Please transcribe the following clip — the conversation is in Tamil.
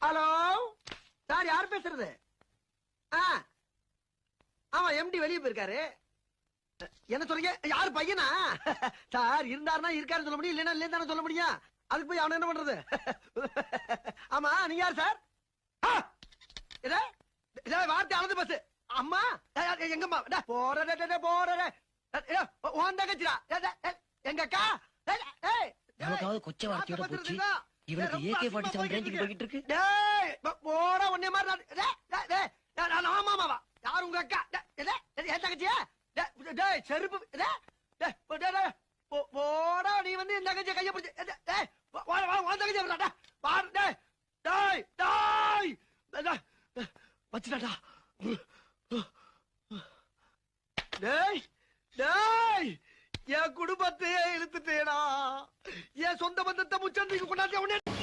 ஹலோ சார், யார் பேசுறது? ஆமா, எம்டி வெளியே போயிருக்காரு. என்ன சொல்றீங்க? யாரு பையனா? சார் இருந்தாருன்னா இருக்காருன்னு சொல்ல முடியும், இல்லைன்னா இல்லைன்னு சொல்ல முடியும். அதுக்கு போய் அவனை என்ன பண்றது? ஆமா, நீங்க யார் சார்? வார்த்தை அளந்து பஸ். அம்மா எங்கம்மா? போற உன் தங்கச்சிடா, எங்க அக்கா. நமக்காவது கொச்சை வார்த்தையோட போச்சு. இவனுக்கு AK-47 ரேஞ்சுக்கு போயிட்டு இருக்கு. போட உன்னை மாதிரி. ஆமாமாவா? யார் உங்க அக்கா? என் தங்கச்சியா? செருப்பு. போடா, நீ வந்து என் தங்கச்சியை கைய பிடிச்சு தங்கச்சியா வச்சுட்டாடா.